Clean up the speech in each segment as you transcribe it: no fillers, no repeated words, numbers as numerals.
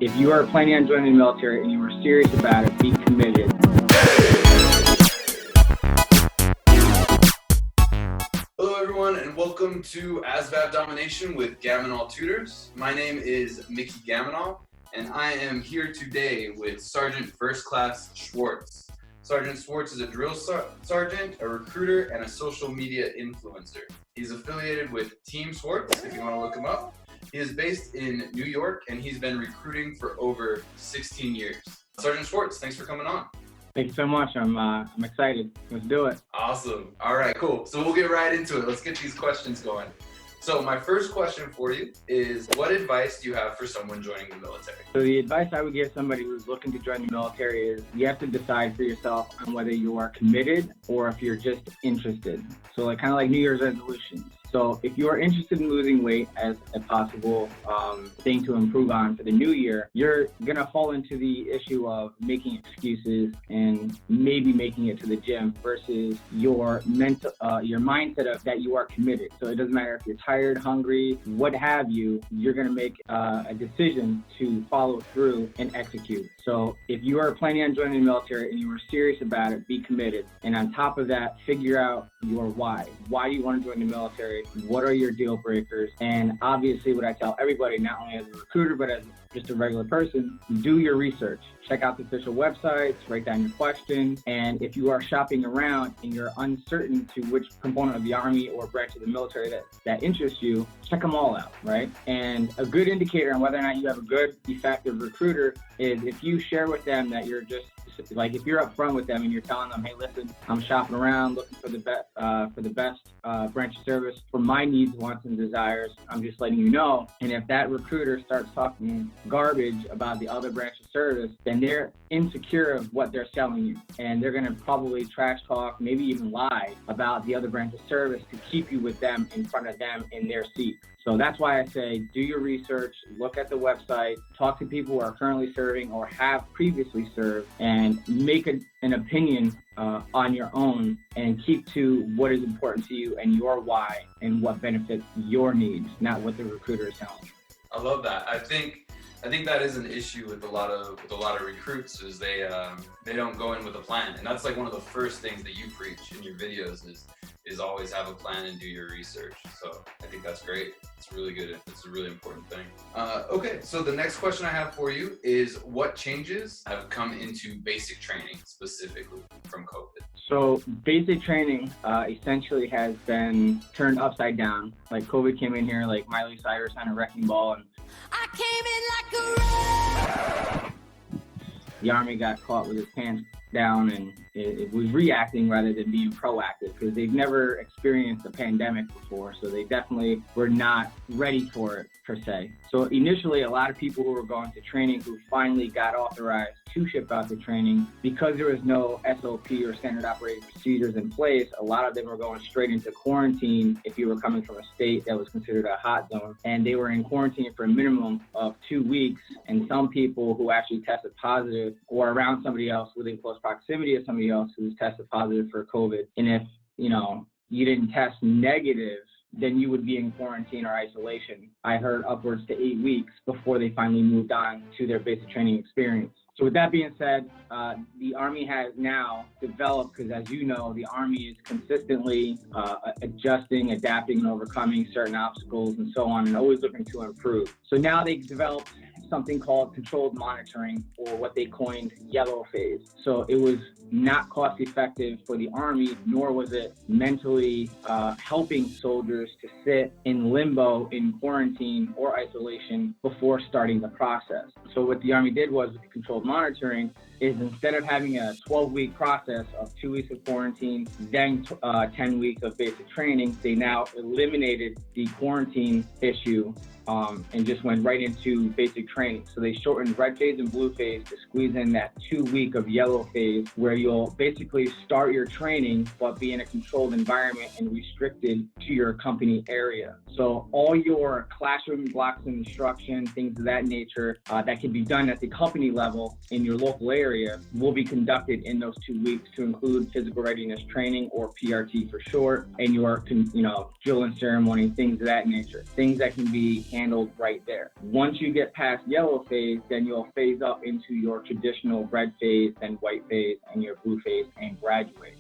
If you are planning on joining the military and you are serious about it, be committed. Hello everyone and welcome to ASVAB Domination with Gamonal Tutors. My name is Mickey Gamonal and I am here today with Sergeant First Class Swartz. Sergeant Swartz is a drill sergeant, a recruiter, and a social media influencer. He's affiliated with Team Swartz, if you want to look him up. He is based in New York and he's been recruiting for over 16 years. Sergeant Swartz, thanks for coming on. Thank you so much. I'm excited. Let's do it. Awesome. All right, cool. So we'll get right into it. Let's get these questions going. So my first question for you is, what advice do you have for someone joining the military? So the advice I would give somebody who's looking to join the military is you have to decide for yourself on whether you are committed or if you're just interested. So kind of like New Year's resolutions. So if you are interested in losing weight as a possible thing to improve on for the new year, you're going to fall into the issue of making excuses and maybe making it to the gym versus your mindset of that you are committed. So it doesn't matter if you're tired, hungry, what have you, you're going to make a decision to follow through and execute. So if you are planning on joining the military and you are serious about it, be committed. And on top of that, figure out your why. Why do you want to join the military? What are your deal breakers? And obviously what I tell everybody, not only as a recruiter, but as just a regular person, do your research. Check out the official websites, write down your questions. And if you are shopping around and you're uncertain to which component of the Army or branch of the military that interests you, check them all out, right? And a good indicator on whether or not you have a good, effective recruiter is if you share with them that you're just, like if you're upfront with them and you're telling them, hey, listen, I'm shopping around looking for the best branch of service for my needs, wants, and desires. I'm just letting you know. And if that recruiter starts talking garbage about the other branch of service, then they're insecure of what they're selling you. And they're going to probably trash talk, maybe even lie about the other branch of service to keep you with them in front of them in their seat. So that's why I say do your research, look at the website, talk to people who are currently serving or have previously served, and make an opinion on your own and keep to what is important to you and your why and what benefits your needs, not what the recruiter is telling you. I love that. I think that is an issue with a lot of recruits is they don't go in with a plan, and that's like one of the first things that you preach in your videos is always have a plan and do your research. So I think that's great. It's really good. It's a really important thing. Okay, so the next question I have for you is, what changes have come into basic training specifically from COVID? So basic training essentially has been turned upside down. Like COVID came in here like Miley Cyrus on a wrecking ball, and I came in like a the Army got caught with its pants down, and it was reacting rather than being proactive because they've never experienced a pandemic before. So they definitely were not ready for it per se. So initially, a lot of people who were going to training who finally got authorized to ship out to training, because there was no SOP or standard operating procedures in place, a lot of them were going straight into quarantine if you were coming from a state that was considered a hot zone. And they were in quarantine for a minimum of 2 weeks. And some people who actually tested positive or around somebody else within close proximity of somebody else who's tested positive for COVID. And if, you didn't test negative, then you would be in quarantine or isolation. I heard upwards to 8 weeks before they finally moved on to their basic training experience. So with that being said, the Army has now developed, because as you know, the Army is consistently adjusting, adapting, and overcoming certain obstacles and so on, and always looking to improve. So now they've developed something called controlled monitoring, or what they coined yellow phase. So it was not cost effective for the Army, nor was it mentally helping soldiers to sit in limbo in quarantine or isolation before starting the process. So what the Army did was, with the controlled monitoring, is instead of having a 12-week process of 2 weeks of quarantine, then 10 weeks of basic training, they now eliminated the quarantine issue and just went right into basic training. So they shortened red phase and blue phase to squeeze in that 2 week of yellow phase, where you'll basically start your training but be in a controlled environment and restricted to your company area. So all your classroom blocks of instruction, things of that nature, that can be done at the company level in your local area, area will be conducted in those 2 weeks to include physical readiness training, or PRT for short, and your, drill and ceremony, things of that nature, things that can be handled right there. Once you get past yellow phase, then you'll phase up into your traditional red phase, then white phase, and your blue phase, and graduate.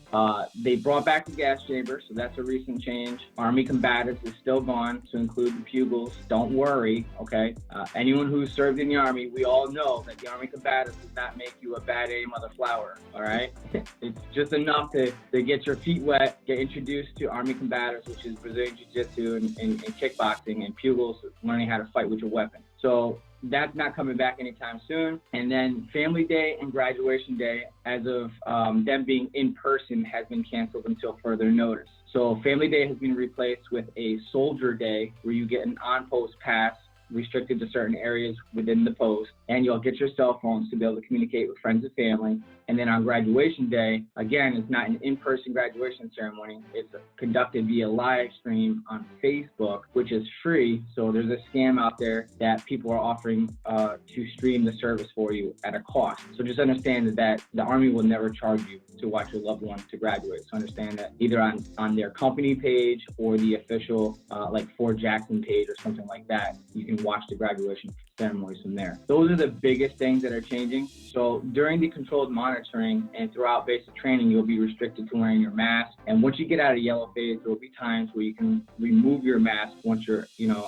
They brought back the gas chamber, so that's a recent change. Army combatives is still gone, to include the pupils. Don't worry, okay? Anyone who's served in the Army, we all know that the Army combatives does not make you a bad A mother flower, all right? It's just enough to get your feet wet, get introduced to Army combatives, which is Brazilian Jiu-Jitsu and kickboxing, and pupils learning how to fight with your weapon. So that's not coming back anytime soon. And then Family Day and Graduation Day, as of them being in person, has been canceled until further notice. So Family Day has been replaced with a Soldier Day, where you get an on-post pass restricted to certain areas within the post, and you'll get your cell phones to be able to communicate with friends and family. And then on Graduation Day, again, it's not an in-person graduation ceremony. It's conducted via live stream on Facebook, which is free. So there's a scam out there that people are offering to stream the service for you at a cost. So just understand that the Army will never charge you to watch your loved one to graduate. So understand that either on their company page or the official like Fort Jackson page or something like that, you can watch the graduation ceremonies from there. Those are the biggest things that are changing. So during the controlled monitoring and throughout basic training, you'll be restricted to wearing your mask. And once you get out of yellow phase, there will be times where you can remove your mask once you're,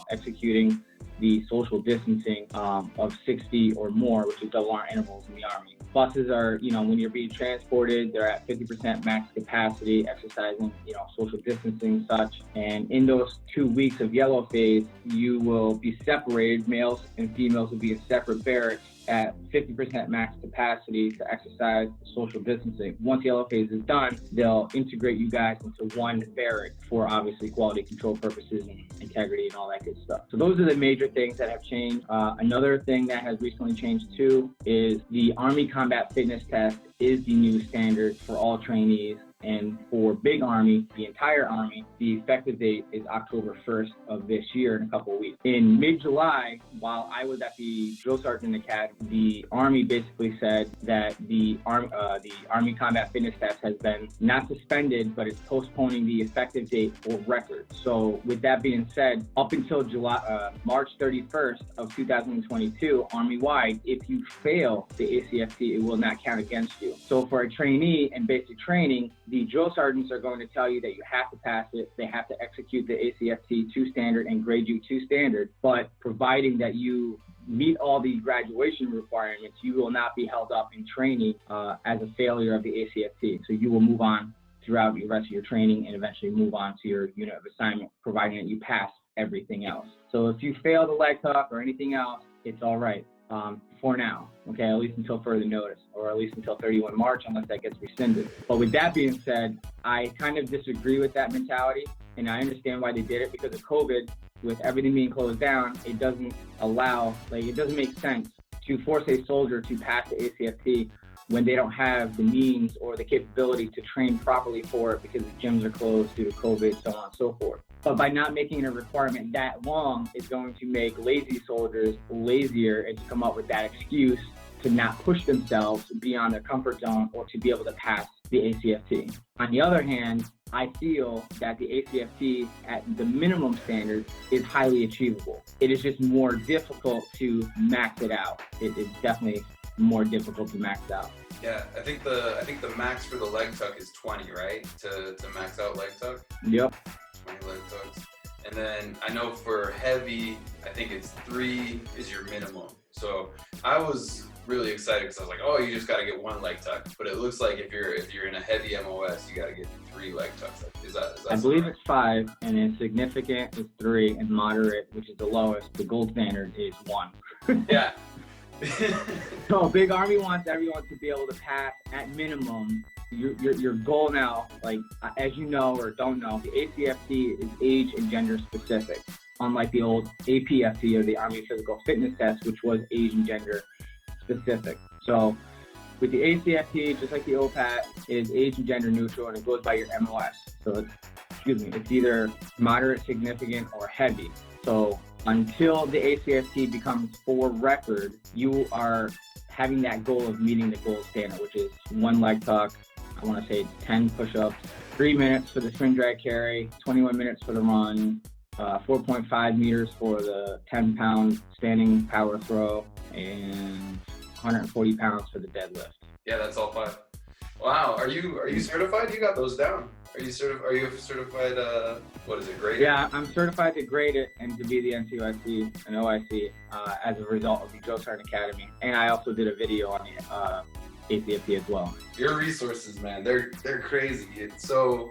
executing the social distancing of 6 feet or more, which is double R intervals in the Army. Buses are, when you're being transported, they're at 50% max capacity, exercising, social distancing, such. And in those 2 weeks of yellow phase, you will be separated. Males and females will be in separate barracks at 50% max capacity to exercise social distancing. Once yellow phase is done, they'll integrate you guys into one barrack for obviously quality control purposes and integrity and all that good stuff. So those are the major things that have changed. Another thing that has recently changed too is the Army Combat Fitness Test is the new standard for all trainees. And for Big Army, the entire Army, the effective date is October 1st of this year, in a couple of weeks. In mid-July, while I was at the Drill Sergeant Academy, the Army basically said that the Army Combat Fitness Test has been not suspended, but it's postponing the effective date for record. So with that being said, up until March 31st of 2022, Army-wide, if you fail the ACFT, it will not count against you. So for a trainee in basic training, the drill sergeants are going to tell you that you have to pass it. They have to execute the ACFT 2 standard and grade you 2 standard. But providing that you meet all the graduation requirements, you will not be held up in training as a failure of the ACFT. So you will move on throughout the rest of your training and eventually move on to your unit of assignment, providing that you pass everything else. So if you fail the leg tuck or anything else, it's all right. For now, okay, at least until further notice, or at least until 31 March, unless that gets rescinded. But with that being said, I kind of disagree with that mentality, and I understand why they did it. Because of COVID, with everything being closed down, it doesn't make sense to force a soldier to pass the ACFT when they don't have the means or the capability to train properly for it because the gyms are closed due to COVID, so on and so forth. But by not making it a requirement that long, it's going to make lazy soldiers lazier and to come up with that excuse to not push themselves beyond their comfort zone or to be able to pass the ACFT. On the other hand, I feel that the ACFT at the minimum standard is highly achievable. It is just more difficult to max it out. It is definitely more difficult to max out. Yeah, I think the max for the leg tuck is 20, right? To max out leg tuck? Yep. 20 leg tucks. And then I know for heavy, I think it's 3 is your minimum. So I was really excited because I was like, oh, you just got to get 1 leg tuck. But it looks like if you're in a heavy MOS, you got to get 3 leg tucks. Is that I believe it's 5, and then significant is 3, and moderate, which is the lowest, the gold standard, is 1. Yeah. So Big Army wants everyone to be able to pass at minimum. Your goal now, like as you know or don't know, the ACFT is age and gender specific, unlike the old APFT or the Army Physical Fitness Test, which was age and gender specific. So with the ACFT, just like the OPAT, it is age and gender neutral, and it goes by your MOS. So it's either moderate, significant, or heavy. So until the ACFT becomes for record, you are having that goal of meeting the gold standard, which is 1 leg tuck, I want to say it's 10 push-ups, 3 minutes for the spring drag carry, 21 minutes for the run, 4.5 meters for the 10-pound standing power throw, and 140 pounds for the deadlift. Yeah, that's all 5. Wow, are you certified? You got those down. Are you certified, what is it, graded? Yeah, I'm certified to grade it and to be the NCOIC and OIC as a result of the Drill Sergeant Academy. And I also did a video on the ASVAB as well. Your resources, man, they're crazy. It's so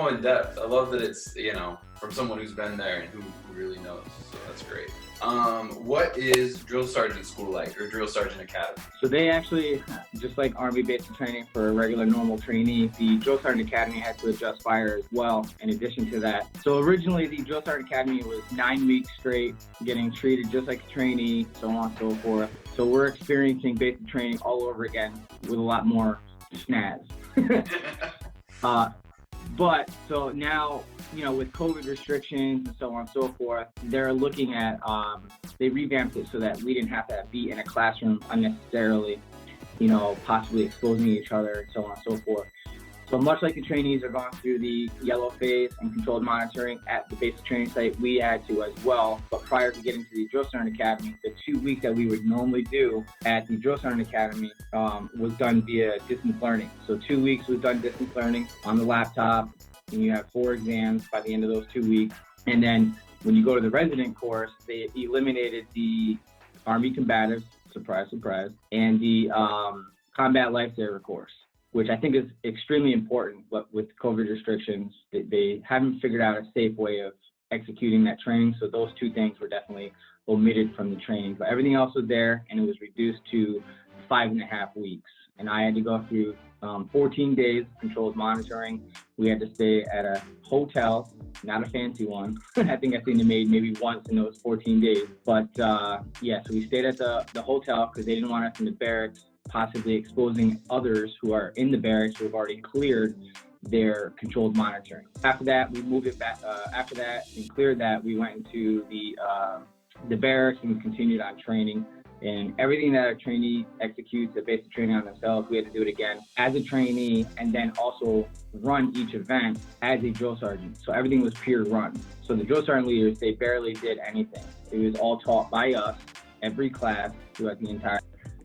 in depth. I love that it's, from someone who's been there and who really knows. So that's great. What is Drill Sergeant School like, or Drill Sergeant Academy? So they actually, just like Army basic training for a regular normal trainee, the Drill Sergeant Academy had to adjust fire as well in addition to that. So originally the Drill Sergeant Academy was 9 weeks straight, getting treated just like a trainee, so on and so forth. So we're experiencing basic training all over again with a lot more snaz. But so now, with COVID restrictions and so on and so forth, they're looking at, they revamped it so that we didn't have to be in a classroom unnecessarily, possibly exposing each other and so on and so forth. So much like the trainees are going through the yellow phase and controlled monitoring at the basic training site, we had to as well. But prior to getting to the Drill Sergeant Academy, the 2 weeks that we would normally do at the Drill Sergeant Academy was done via distance learning. So 2 weeks was done distance learning on the laptop, and you have 4 exams by the end of those 2 weeks. And then when you go to the resident course, they eliminated the Army Combatives, surprise, surprise, and the Combat Lifesaver course, which I think is extremely important, but with COVID restrictions, they haven't figured out a safe way of executing that training. So those 2 things were definitely omitted from the training, but everything else was there, and it was reduced to 5.5 weeks. And I had to go through 14 days of controlled monitoring. We had to stay at a hotel, not a fancy one. I think I've seen it made maybe once in those 14 days. But so we stayed at the hotel because they didn't want us in the barracks, possibly exposing others who are in the barracks who have already cleared their controlled monitoring. After that, we moved it back. After that, and cleared that, we went into the barracks and we continued on training. And everything that a trainee executes at basic training on themselves, we had to do it again as a trainee, and then also run each event as a drill sergeant. So everything was peer run. So the drill sergeant leaders, they barely did anything. It was all taught by us, every class throughout the entire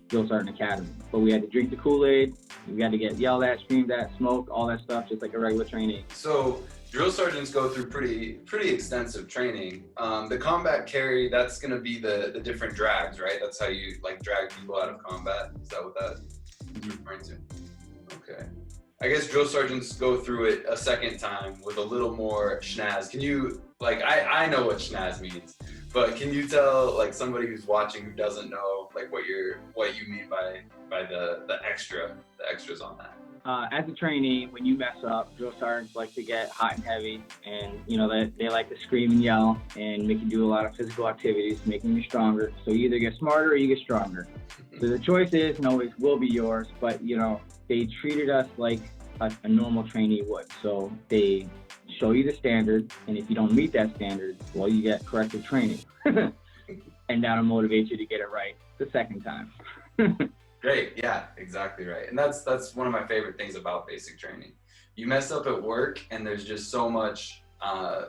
Drill Sergeant Academy. But we had to drink the Kool-Aid, we had to get yelled at, screamed at, smoked, all that stuff, just like a regular trainee. So drill sergeants go through pretty extensive training. The combat carry, that's going to be the different drags, right? That's how you drag people out of combat. Is that what that is referring to? Okay. I guess drill sergeants go through it a second time with a little more schnaz. Can you, I know what schnaz means, but can you tell somebody who's watching who doesn't know what you mean by the extras on that? As a trainee, when you mess up, drill sergeants like to get hot and heavy, and they like to scream and yell and make you do a lot of physical activities, making you stronger. So you either get smarter or you get stronger. So the choice is and always will be yours, but they treated us like a normal trainee would. So they show you the standard, and if you don't meet that standard, well, you get corrective training. And that'll motivate you to get it right the second time. Great, yeah, exactly right. And that's one of my favorite things about basic training. You mess up at work and there's just so much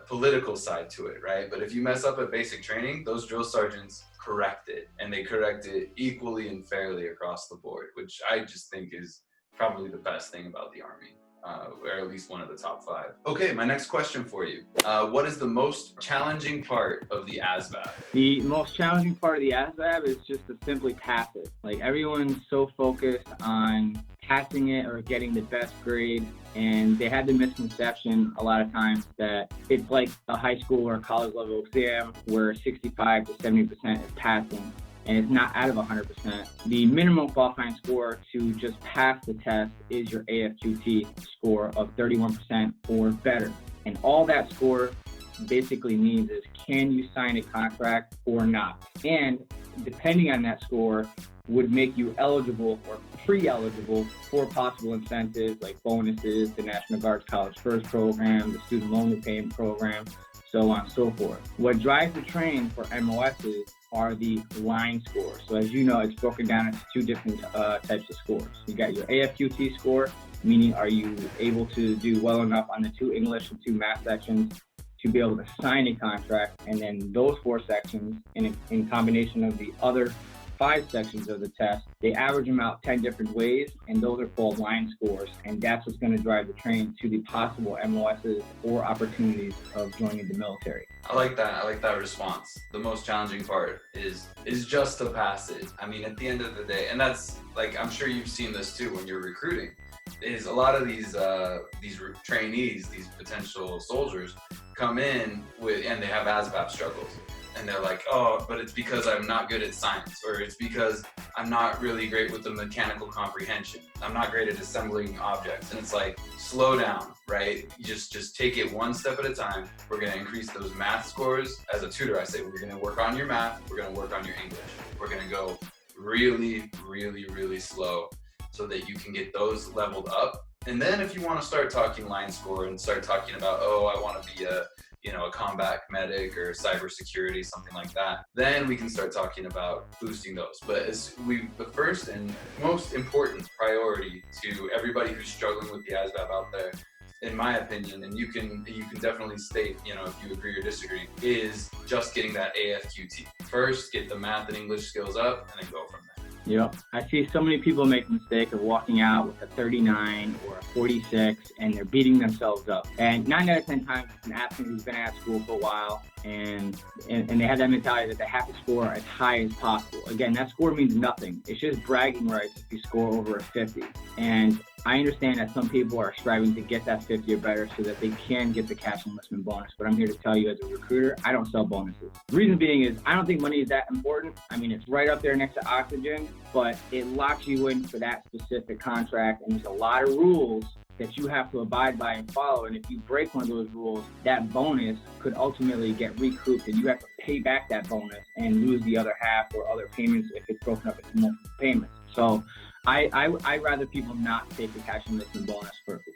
political side to it, right? But if you mess up at basic training, those drill sergeants correct it, and they correct it equally and fairly across the board, which I just think is probably the best thing about the Army. Or at least one of the top 5. Okay, my next question for you. What is the most challenging part of the ASVAB? The most challenging part of the ASVAB is just to simply pass it. Everyone's so focused on passing it or getting the best grade, and they had the misconception a lot of times that it's like a high school or college level exam where 65 to 70% is passing. And it's not out of 100%. The minimum qualifying score to just pass the test is your AFQT score of 31% or better. And all that score basically means is, can you sign a contract or not? And depending on that score would make you eligible or pre-eligible for possible incentives like bonuses, the National Guard's College First program, the Student Loan Repayment program, so on and so forth. What drives the train for MOSs are the line scores. So as you know, it's broken down into two different types of scores. You got your AFQT score, meaning are you able to do well enough on the 2 English and 2 math sections to be able to sign a contract, and then those 4 sections in combination of the other 5 sections of the test, they average them out 10 different ways, and those are called line scores, and that's what's going to drive the train to the possible MOSs or opportunities of joining the military. I like that. I like that response. The most challenging part is just to pass it. I mean, at the end of the day, and that's like, I'm sure you've seen this too when you're recruiting, is a lot of these trainees, these potential soldiers, come in with, and they have ASVAB struggles. And they're like, oh, but it's because I'm not good at science, or it's because I'm not really great with the mechanical comprehension. I'm not great at assembling objects. And it's like, slow down, right? You just take it one step at a time. We're gonna increase those math scores. As a tutor, I say, we're gonna work on your math, we're gonna work on your English. We're gonna go really, really, really slow so that you can get those leveled up. And then if you wanna start talking line score and start talking about, oh, I wanna be a combat medic or cybersecurity, something like that, then we can start talking about boosting those. But the first and most important priority to everybody who's struggling with the ASVAB out there, in my opinion, and you can definitely state, if you agree or disagree, is just getting that AFQT. First, get the math and English skills up, and then go from there. Yep. I see so many people make the mistake of walking out with a 39 or a 46, and they're beating themselves up. And 9 out of 10 times, it's an applicant who's been at school for a while, and they have that mentality that they have to score as high as possible. Again, that score means nothing. It's just bragging rights if you score over a 50. And I understand that some people are striving to get that 50 or better so that they can get the cash enlistment bonus, but I'm here to tell you as a recruiter, I don't sell bonuses. The reason being is I don't think money is that important. I mean, it's right up there next to oxygen, but it locks you in for that specific contract, and there's a lot of rules that you have to abide by and follow, and if you break one of those rules, that bonus could ultimately get recouped, and you have to pay back that bonus and lose the other half or other payments if it's broken up into multiple payments. So I'd rather people not take the cash enlistment bonus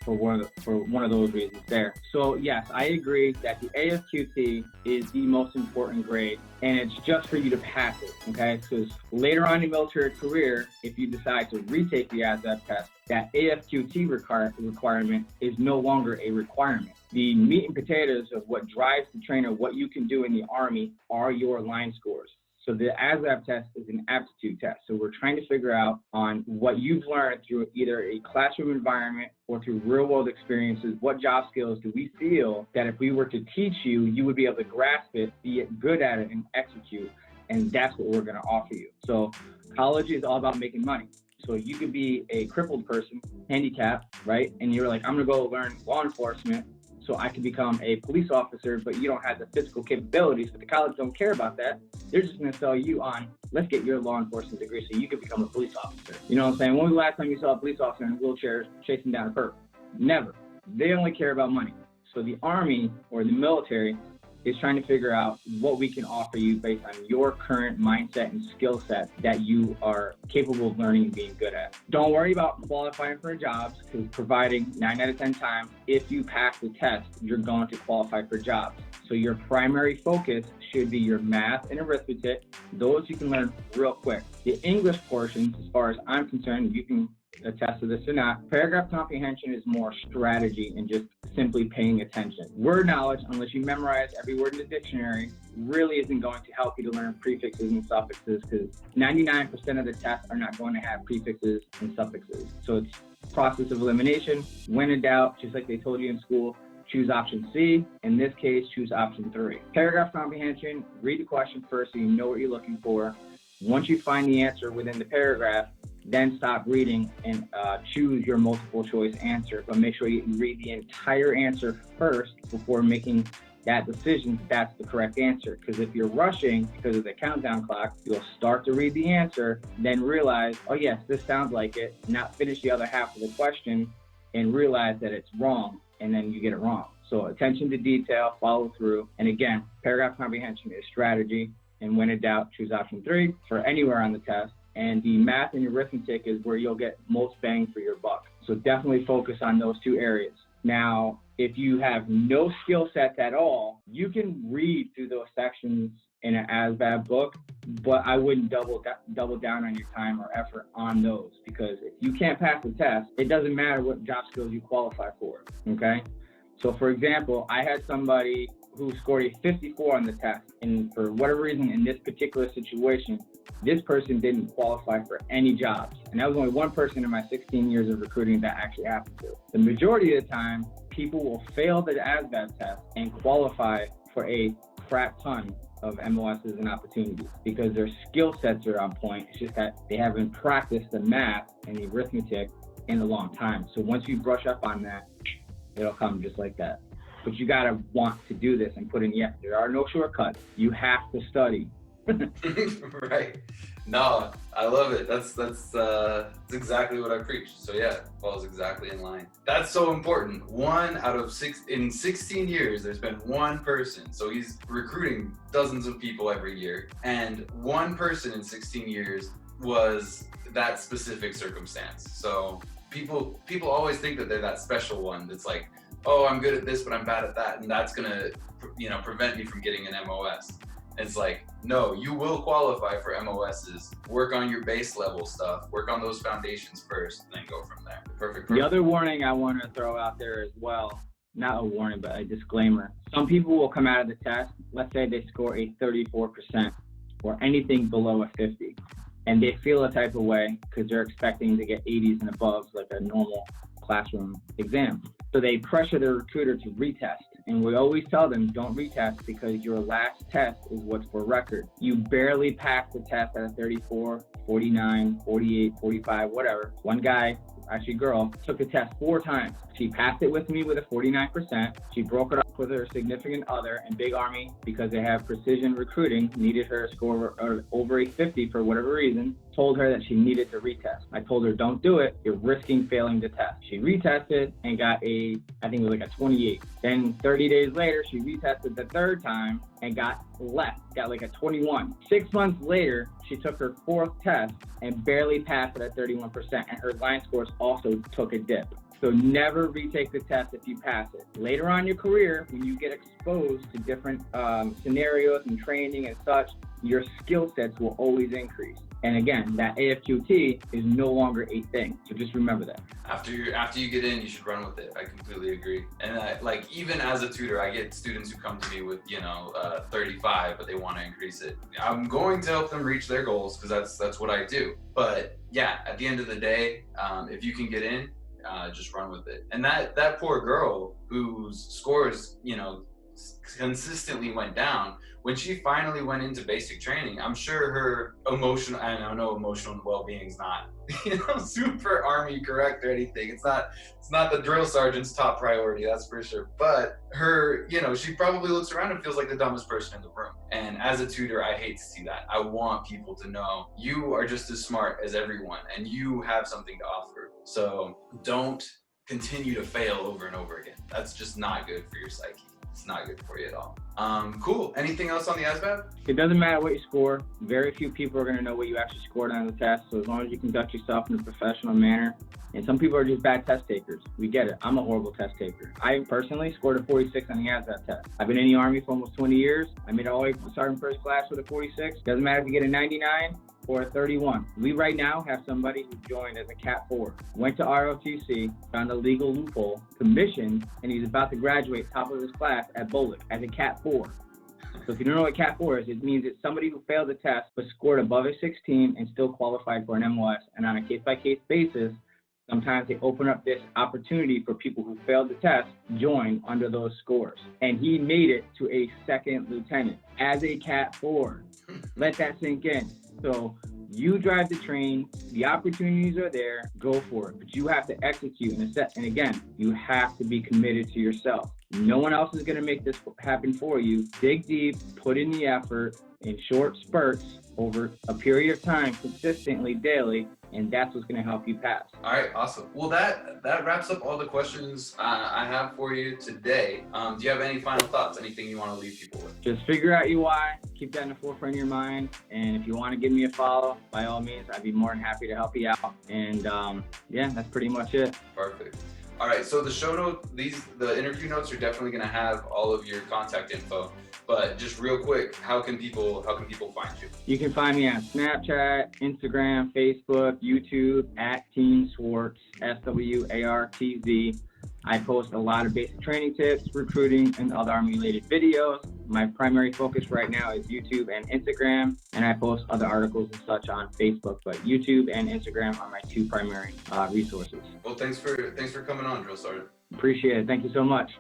for one of those reasons there. So yes, I agree that the AFQT is the most important grade, and it's just for you to pass it, okay? Because later on in your military career, if you decide to retake the ASVAB test, that AFQT requirement is no longer a requirement. The meat and potatoes of what drives the trainer, what you can do in the Army, are your line scores. So the ASVAB test is an aptitude test. So we're trying to figure out on what you've learned through either a classroom environment or through real world experiences, what job skills do we feel that if we were to teach you, you would be able to grasp it, be good at it, and execute. And that's what we're gonna offer you. So college is all about making money. So you could be a crippled person, handicapped, right? And you're like, I'm gonna go learn law enforcement so I can become a police officer, but you don't have the physical capabilities, but the college don't care about that. They're just gonna sell you on, let's get your law enforcement degree so you can become a police officer. You know what I'm saying? When was the last time you saw a police officer in a wheelchair chasing down a perp? Never. They only care about money. So the Army or the military is trying to figure out what we can offer you based on your current mindset and skill set that you are capable of learning and being good at. Don't worry about qualifying for jobs, because providing 9 out of 10 times, if you pass the test, you're going to qualify for jobs. So your primary focus should be your math and arithmetic. Those you can learn real quick. The English portions, as far as I'm concerned, you can attest to this or not, paragraph comprehension is more strategy and just simply paying attention. Word knowledge, unless you memorize every word in the dictionary, really isn't going to help you to learn prefixes and suffixes, because 99% of the tests are not going to have prefixes and suffixes. So it's process of elimination. When in doubt, just like they told you in school, choose option C. In this case, choose option 3. Paragraph comprehension, read the question first so you know what you're looking for. Once you find the answer within the paragraph, then stop reading and choose your multiple choice answer. But make sure you read the entire answer first before making that decision that's the correct answer. Because if you're rushing because of the countdown clock, you'll start to read the answer, then realize, oh yes, this sounds like it, not finish the other half of the question and realize that it's wrong, and then you get it wrong. So attention to detail, follow through. And again, paragraph comprehension is strategy. And when in doubt, choose option 3 for anywhere on the test. And the math and arithmetic is where you'll get most bang for your buck. So definitely focus on those 2 areas. Now, if you have no skill sets at all, you can read through those sections in an ASVAB book, but I wouldn't double down on your time or effort on those, because if you can't pass the test, it doesn't matter what job skills you qualify for, okay? So for example, I had somebody who scored a 54 on the test, and for whatever reason in this particular situation, this person didn't qualify for any jobs. And that was only one person in my 16 years of recruiting that actually happened to. The majority of the time, people will fail the ASVAB test and qualify for a crap ton of MOSs and opportunities because their skill sets are on point. It's just that they haven't practiced the math and the arithmetic in a long time. So once you brush up on that, it'll come just like that. But you gotta want to do this and put in the effort. There are no shortcuts. You have to study. Right. No, I love it. That's exactly what I preach. So yeah, it falls exactly in line. That's so important. One out of in 16 years, there's been one person. So he's recruiting dozens of people every year, and one person in 16 years was that specific circumstance. So people always think that they're that special one that's like, oh, I'm good at this, but I'm bad at that, and that's gonna, prevent me from getting an MOS. It's like, no, you will qualify for MOSs. Work on your base level stuff. Work on those foundations first, and then go from there. Perfect. The other warning I want to throw out there as well, not a warning, but a disclaimer. Some people will come out of the test, let's say they score a 34% or anything below a 50, and they feel a type of way because they're expecting to get 80s and above, like a normal classroom exam. So they pressure their recruiter to retest. And we always tell them, don't retest, because your last test is what's for record. You barely passed the test at a 34, 49, 48, 45, whatever. One guy, actually girl, took the test 4 times. She passed it with me with a 49%. She broke it up with her significant other in Big Army because they have precision recruiting, needed her to score over a 50 for whatever reason, told her that she needed to retest. I told her, don't do it. You're risking failing the test. She retested and got I think it was like a 28. Then 30 days later, she retested the 3rd time and got like a 21. 6 months later, she took her 4th test and barely passed it at 31%, and her line scores also took a dip. So never retake the test if you pass it. Later on in your career, when you get exposed to different scenarios and training and such, your skill sets will always increase. And again, that AFQT is no longer a thing. So just remember that. After you get in, you should run with it. I completely agree. And even as a tutor, I get students who come to me with 35, but they want to increase it. I'm going to help them reach their goals because that's what I do. But yeah, at the end of the day, if you can get in, just run with it. And that poor girl whose scores consistently went down, when she finally went into basic training, I'm sure her emotional, and I know emotional well-being is not super Army correct or anything. It's not the drill sergeant's top priority, that's for sure. But her, she probably looks around and feels like the dumbest person in the room. And as a tutor, I hate to see that. I want people to know you are just as smart as everyone and you have something to offer. So don't continue to fail over and over again. That's just not good for your psyche. It's not good for you at all. Cool. Anything else on the ASVAB? It doesn't matter what you score. Very few people are going to know what you actually scored on the test. So as long as you conduct yourself in a professional manner, and some people are just bad test takers. We get it. I'm a horrible test taker. I personally scored a 46 on the ASVAB test. I've been in the Army for almost 20 years. I made it all the way from Sergeant First Class with a 46. Doesn't matter if you get a 99 or a 31. We right now have somebody who joined as a Cat 4, went to ROTC, found a legal loophole, commissioned, and he's about to graduate top of his class at Bullock as a Cat 4. So if you don't know what Cat 4 is, it means it's somebody who failed the test but scored above a 16 and still qualified for an MOS. And on a case-by-case basis, sometimes they open up this opportunity for people who failed the test join under those scores. And he made it to a 2nd lieutenant as a Cat 4. Let that sink in. So you drive the train, the opportunities are there, go for it. But you have to execute and again, you have to be committed to yourself. No one else is going to make this happen for you. Dig deep, put in the effort in short spurts over a period of time, consistently, daily, and that's what's going to help you pass. All right, awesome. Well, that wraps up all the questions I have for you today. Do you have any final thoughts? Anything you want to leave people with? Just figure out your why. Keep that in the forefront of your mind. And if you want to give me a follow, by all means, I'd be more than happy to help you out. And yeah, that's pretty much it. Perfect. All right, so the show note, the interview notes are definitely going to have all of your contact info. But just real quick, how can people find you? You can find me on Snapchat, Instagram, Facebook, YouTube at Team Swartz, SWARTZ. I post a lot of basic training tips, recruiting, and other Army-related videos. My primary focus right now is YouTube and Instagram, and I post other articles and such on Facebook. But YouTube and Instagram are my two primary resources. Well, thanks for coming on, Drill Sergeant. Appreciate it. Thank you so much.